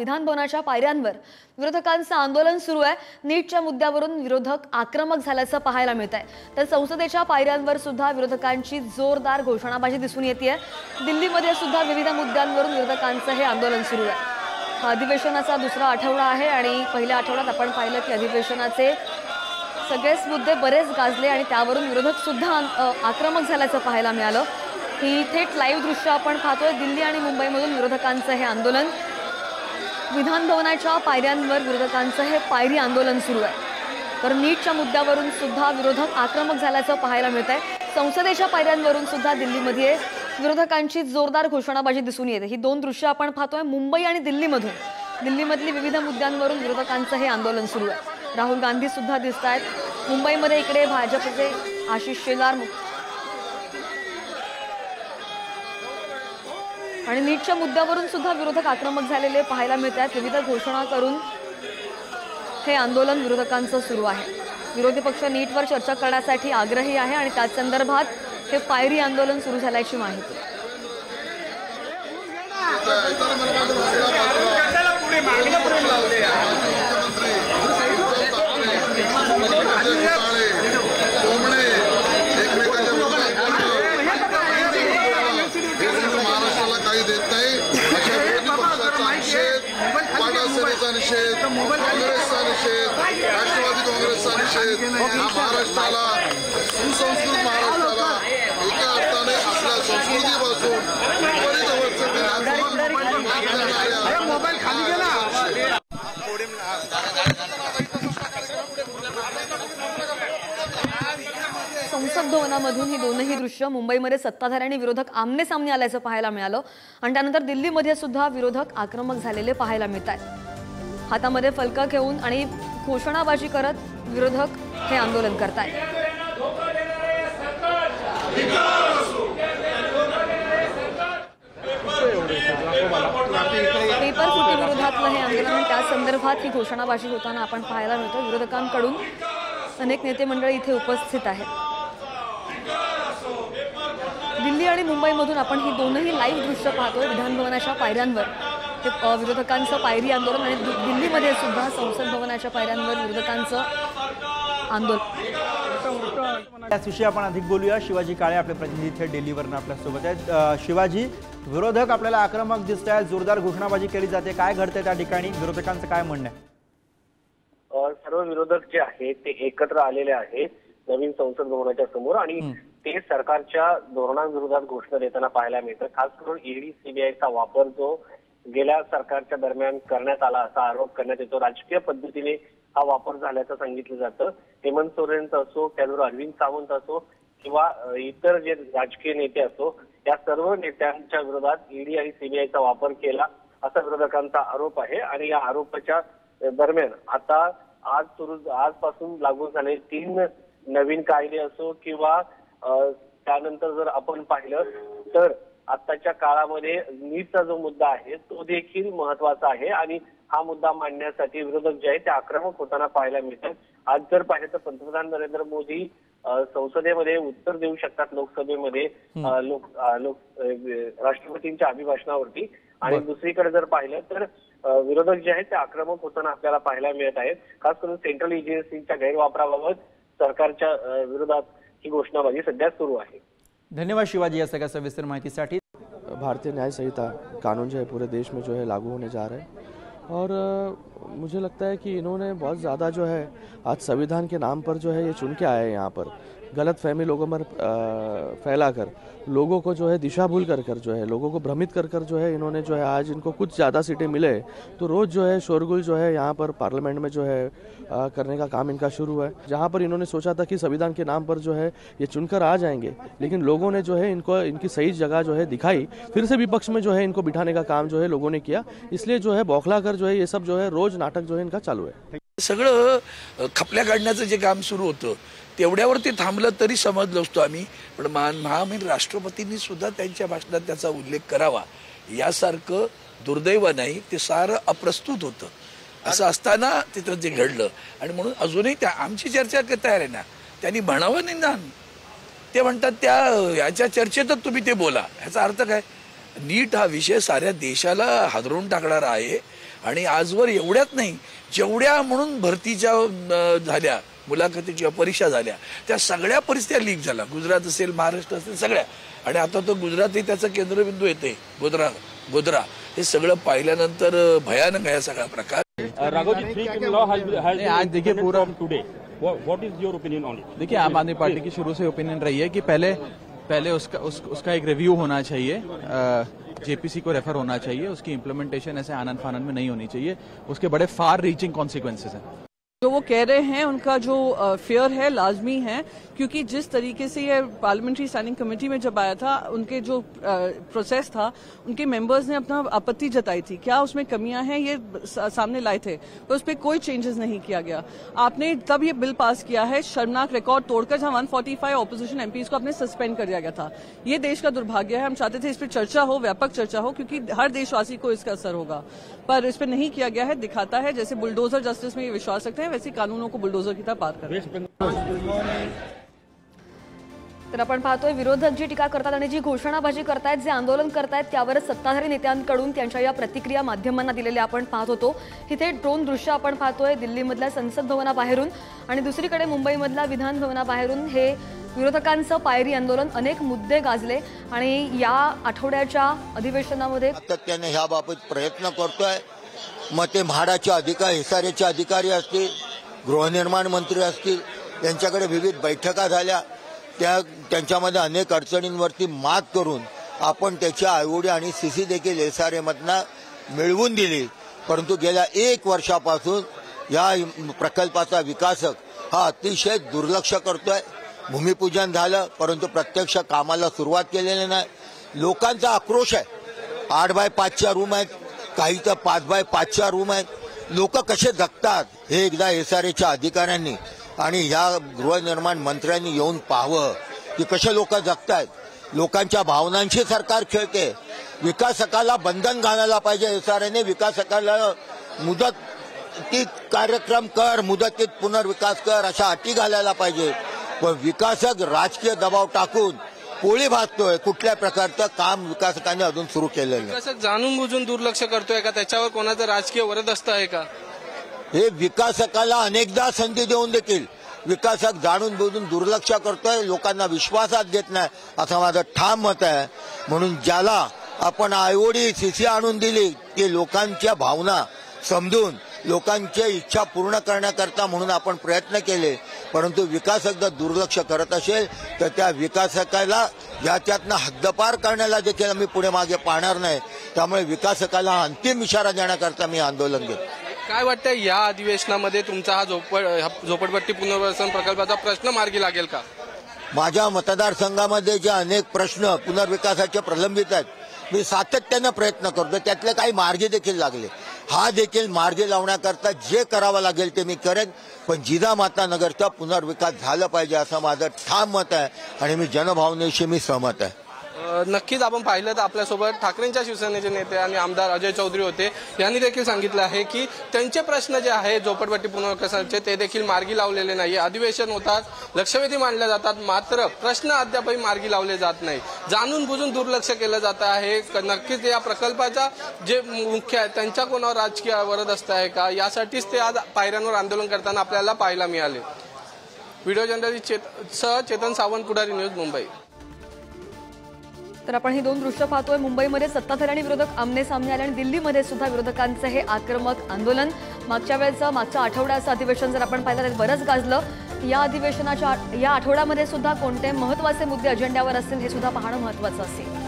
विधान भवनाच्या पायऱ्यांवर विरोधकांचं आंदोलन सुरू आहे। नीटच्या मुद्द्यावरून विरोधक आक्रमक झाल्याचं पाहायला मिळत आहे। तर संसदेच्या पायऱ्यांवर सुद्धा विरोधकांची जोरदार घोषणाबाजी दिसून येते। दिल्लीमध्ये सुद्धा विविध मुद्द्यांवरून विरोधकांचं हे आंदोलन सुरू आहे। अधिवेशनाचा दुसरा आठवडा आहे आणि पहिल्या आठवड्यात आपण पाहिलं की अधिवेशनाचे सगळेच मुद्दे बरेच गाजले आणि त्यावरून विरोधक सुद्धा आक्रमक झाल्याचं पाहायला मिळालं। ही थेट लाईव्ह दृश्य आपण पाहतोय। दिल्ली आणि मुंबईमधून विरोधकांचं हे आंदोलन, विधान भवनाच्या पायऱ्यांवर विरोधकांचं हे पायरी आंदोलन सुरू आहे। तर नीटच्या मुद्द्यावरून सुद्धा विरोधक आक्रमक झाल्याचं पाहायला मिळतंय। संसदेच्या पायऱ्यांवरून सुद्धा दिल्लीमध्ये विरोधकांची जोरदार घोषणाबाजी दिसून येते। ही दोन दृश्य आपण पाहतोय मुंबई आणि दिल्लीमधून। दिल्लीमधली विविध मुद्द्यांवरून विरोधकांचं हे आंदोलन सुरू आहे। राहुल गांधी सुद्धा दिसत आहेत मुंबईमध्ये। इकडे भाजपचे आशिष शेलार आणि नीटच्या मुद्द्यावरून सुद्धा विरोधक आक्रमक झालेले पाहायला मिळतात। विविध घोषणा करून हे आंदोलन विरोधकांचं सुरू आहे। विरोधी पक्ष नीटवर चर्चा करण्यासाठी आग्रही आहे आणि त्याच संदर्भात हे पायरी आंदोलन सुरू झाल्याची माहिती। काँग्रेसचा निषेध, राष्ट्रवादी काँग्रेसचा निषेध, महाराष्ट्राला सुसंस्कृत महाराष्ट्राला एका अर्थाने आपल्या संस्कृतीपासून संसद भवनामधून ही दोनही दृश्य मुंबईमध्ये सत्ताधारी आणि विरोधक आमने सामने आल्याचं पाहायला मिळालं आणि त्यानंतर दिल्लीमध्ये सुद्धा विरोधक आक्रमक झालेले पाहायला मिळतात। हातामध्ये फलकं घेऊन आणि घोषणाबाजी करत विरोधक हे आंदोलन करतात। पेपर फुटी विरोधातलं हे आंदोलन, त्या संदर्भात ही घोषणाबाजी होताना आपण पाहायला मिळतो। विरोधकांकडून अनेक नेते मंडळी इथे उपस्थित आहेत। दिल्ली आणि मुंबईमधून आपण ही दोनही लाईव्ह दृश्य पाहतोय। विधान भवनाच्या पायऱ्यांवर हे विरोधकांचं पायरी आंदोलन आणि दिल्लीमध्ये सुद्धा संसद भवनाच्या पायऱ्यांवर विरोधकांचं आंदोलन। याच विषयी आपण अधिक बोलूया। शिवाजी काळे आपले प्रतिनिधी थेट दिल्लीवरून आपल्या सोबत आहेत। शिवाजी, विरोधक आपल्याला आक्रमक दिसत आहेत, जोरदार घोषणाबाजी केली जाते, काय घडते त्या ठिकाणी, विरोधकांचं काय म्हणणं आहे? सर्व विरोधक जे आहेत ते एकत्र आलेले आहेत नवीन संसद भवनाच्या समोर आणि ते सरकारच्या धोरणांविरोधात घोषणा देताना पाहायला मिळतं। खास करून ईडी सीबीआयचा वापर जो गेल्या सरकारच्या दरम्यान करण्यात आला असा आरोप करण्यात येतो। राजकीय पद्धतीने हा वापर झाल्याचं सांगितलं जातं। हेमंत सोरेनचं असो, त्याचबरोबर अरविंद सावंत असो किंवा इतर जे राजकीय नेते असो, या सर्व नेत्यांच्या विरोधात ईडी आणि सीबीआयचा वापर केला असा विरोधकांचा आरोप आहे। आणि या आरोपाच्या दरम्यान आता आजपासून लागू झाले 3 नवीन कायदे असो किंवा त्यानंतर जर आपण पाहिलं तर आताच्या काळामध्ये नीटचा जो मुद्दा आहे तो देखील महत्वाचा आहे आणि हा मुद्दा मांडण्यासाठी विरोधक जे आहेत ते आक्रमक होताना पाहायला मिळतात। आज जर पाहिलं तर पंतप्रधान नरेंद्र मोदी संसदेमध्ये उत्तर देऊ शकतात लोकसभेमध्ये राष्ट्रपतींच्या अभिभाषणावरती आणि दुसरीकडे जर पाहिलं तर विरोधक जे आहेत ते आक्रमक होताना आपल्याला पाहायला मिळत आहेत। खास करून सेंट्रल एजन्सीच्या गैरवापराबाबत सरकारच्या विरोधात ही घोषणाबाजी सध्या सुरू आहे। धन्यवाद शिवाजी या सगळ्या सविस्तर माहितीसाठी। भारतीय न्याय संहिता कानून जो है पूरे देश में जो है लागू होने जा रहा है और मुझे लगता है कि इन्होंने बहुत ज़्यादा जो है आज संविधान के नाम पर जो है ये चुन के आए हैं। यहाँ पर गलत फहमी लोगों में फैलाकर लोगों को जो है दिशा भूल कर जो है लोगों को भ्रमित कर जो है इन्होंने जो है आज इनको कुछ ज़्यादा सीटें मिले तो रोज़ जो है शोरगुल जो है यहाँ पर पार्लियामेंट में जो है करने का काम इनका शुरू है। जहाँ पर इन्होंने सोचा था कि संविधान के नाम पर जो है ये चुनकर आ जाएंगे, लेकिन लोगों ने जो है इनको इनकी सही जगह जो है दिखाई, फिर से विपक्ष में जो है इनको बिठाने का काम जो है लोगों ने किया। इसलिए जो है बौखला कर जो है ये सब जो है रोज नाटक जो है इनका चालू है। सगळं खपल्या काढण्याचं जे काम सुरू होतं तेवढ्यावरती थांबलं तरी समजलो असतो आम्ही, पण महामहिम राष्ट्रपतींनी सुद्धा त्यांच्या भाषणात त्याचा उल्लेख करावा यासारखं दुर्दैव नाही, ते सारं अप्रस्तुत होतं। असं असताना तिथं जे घडलं आणि म्हणून अजूनही त्या आमची चर्चा तयार आहे ना, त्यांनी म्हणावं नाही ना, ते म्हणतात त्या याच्या चर्चेतच तुम्ही ते बोला। ह्याचा अर्थ काय? नीट हा विषय साऱ्या देशाला हादरून टाकणारा आहे आणि आजवर एवढ्यात नाही, जेवढ्या म्हणून भरतीच्या झाल्या, मुलाखतीच्या परीक्षा झाल्या, त्या सगळ्या परीक्षा लीक झाल्या. गुजरात असेल, महाराष्ट्र असेल, सगळ्या. आणि आता तो गुजरातही त्याचा केंद्रबिंदू येते, गोधरा. हे सगळं पाहिल्यानंतर भयानक आहे सगळा प्रकार. आज देखिए पूरा today what is your opinion on it? देखिए आम आदमी पार्टी की शुरू से ओपिनियन रही है कि पहले उसका एक रिव्यू होना चाहिए, जेपीसी को रेफर होना चाहिए, उसकी इम्प्लीमेंटेशन ऐसे आनन फानन में नहीं होनी चाहिए, उसके बड़े फार रीचिंग कॉन्सिक्वेंसेस हैं. जो वो कह रहे हैं उनका जो फेयर है लाजमी है, क्योंकि जिस तरीके से ये पार्लियामेंट्री स्टैंडिंग कमेटी में जब आया था, उनके जो प्रोसेस था, उनके मेंबर्स ने अपना आपत्ति जताई थी, क्या उसमें कमियां हैं ये सामने लाए थे, पर उस पर कोई चेंजेस नहीं किया गया. आपने तब ये बिल पास किया है शर्मनाक रिकॉर्ड तोड़कर, जहां 145 ऑपोजिशन एमपीज को आपने सस्पेंड कर दिया गया था. ये देश का दुर्भाग्य है. हम चाहते थे इस पर चर्चा हो, व्यापक चर्चा हो, क्योंकि हर देशवासी को इसका असर होगा, पर इस पर नहीं किया गया है. दिखाता है जैसे बुलडोजर जस्टिस में ये विश्वास रखते हैं, वैसे कानूनों को बुलडोजर की तरह पार कर. तर आपण पाहतोय विरोधक जी टीका करतात आणि जी घोषणाबाजी करतायत, जे आंदोलन करतायत, त्यावर सत्ताधारी नेत्यांकडून त्यांच्या या प्रतिक्रिया माध्यमांना दिलेल्या आपण पाहत होतो. इथे ड्रोन दृश्य आपण पाहतोय दिल्लीमधल्या संसद भवनाबाहेरून, आणि दुसरीकडे मुंबईमधल्या विधान भवनाबाहेरून हे विरोधकांचं पायरी आंदोलन. अनेक मुद्दे गाजले आणि या आठवड्याच्या अधिवेशनामध्ये सातत्याने ह्याबाबत प्रयत्न करतोय. मग ते म्हाडाचे अधिकारी, हिसारेचे अधिकारी असतील, गृहनिर्माण मंत्री असतील, यांच्याकडे विविध बैठका झाल्या. त्यांच्यामध्ये अनेक अडचणींवरती मात करून आपण त्याच्या आयओडी आणि सीसी देखील एसआरएमधनं मिळवून दिली. परंतु गेल्या 1 वर्षापासून या प्रकल्पाचा विकासक हा अतिशय दुर्लक्ष करतोय. भूमिपूजन झालं, परंतु प्रत्यक्ष कामाला सुरुवात केलेली नाही. लोकांचा आक्रोश आहे. 8x5च्या रूम आहेत, काही तर 5x5च्या रूम आहेत. लोक कसे जगतात हे एकदा एसआरएच्या अधिकाऱ्यांनी आणि ह्या गृहनिर्माण मंत्र्यांनी येऊन पाहावं की कसे लोक जगतायत. लोकांच्या भावनांशी सरकार खेळते. विकासकाला बंधन घालायला पाहिजे. एसआरएने विकासकाला मुदतीत कार्यक्रम कर, मुदतीत पुनर्विकास कर अशा अटी घालायला पाहिजे. पण विकासक राजकीय दबाव टाकून पोळी भाजतोय. कुठल्या प्रकारचं काम विकासकाने अजून सुरू केलेलं नाही. विकासक जाणून बुजून दुर्लक्ष करतोय का? त्याच्यावर कोणाचं राजकीय वरदहस्त आहे का? हे विकासकाला अनेकदा संधी देऊन देखील विकासक जाणून बुजून दुर्लक्ष करतोय, लोकांना विश्वासात घेत नाही, असं माझं ठाम मत आहे. म्हणून ज्याला आपण आयओडी सीसी आणून दिली की लोकांच्या भावना समजून लोकांच्या इच्छा पूर्ण करण्याकरता म्हणून आपण प्रयत्न केले. परंतु विकासक जर दुर्लक्ष करत असेल तर त्या विकासकाला याच्यातनं हद्दपार करण्याला देखील आम्ही पुढे मागे पाहणार नाही. त्यामुळे विकासकाला अंतिम इशारा देण्याकरता मी आंदोलन घेतो. काय वाटतं या अधिवेशनामध्ये तुमचा हा झोपडपट्टी पुनर्वसन प्रकल्पाचा प्रश्न मार्गी लागेल का? माझ्या मतदारसंघामध्ये जे अनेक प्रश्न पुनर्विकासाचे प्रलंबित आहेत, मी सातत्यानं प्रयत्न करतो. त्यातले काही मार्गी देखील लागले. हा देखील मार्गी लावण्याकरता जे करावं लागेल ते मी करेन. पण जिजामाता नगरचा पुनर्विकास झाला पाहिजे असं माझं ठाम मत आहे आणि मी जनभावनेशी मी सहमत आहे. नक्कीच आपण पाहिलं तर आपल्यासोबत ठाकरेंच्या शिवसेनेचे नेते आणि आमदार अजय चौधरी होते. यांनी देखील सांगितलं आहे की त्यांचे प्रश्न जे आहेत झोपडपट्टी पुनर्विकासाचे ते देखील मार्गी लावलेले नाही. अधिवेशन होतात, लक्षवेधी मांडल्या जातात, मात्र प्रश्न अद्यापही मार्गी लावले जात नाही. जाणून बुजून दुर्लक्ष केलं जात आहे. नक्कीच या प्रकल्पाचा जे मुख्य आहे त्यांच्या कोणावर राजकीय वरदहस्त आहे का, यासाठीच ते आज पायऱ्यांवर आंदोलन करताना आपल्याला पाहायला मिळाले. व्हिडिओ जर्नलिस्ट चेतन सावंत, पुढारी न्यूज, मुंबई. तर आपण ही दोन दृश्य पाहतोय. मुंबईमध्ये सत्ताधारी आणि विरोधक आमने सामने आले आणि दिल्लीमध्ये सुद्धा विरोधकांचं हे आक्रमक आंदोलन. मागच्या आठवड्याचं अधिवेशन जर आपण पाहिलं तर बरंच गाजलं. या अधिवेशनाच्या या आठवड्यामध्ये सुद्धा कोणते महत्त्वाचे मुद्दे अजेंड्यावर असतील हे सुद्धा पाहणं महत्त्वाचं असेल.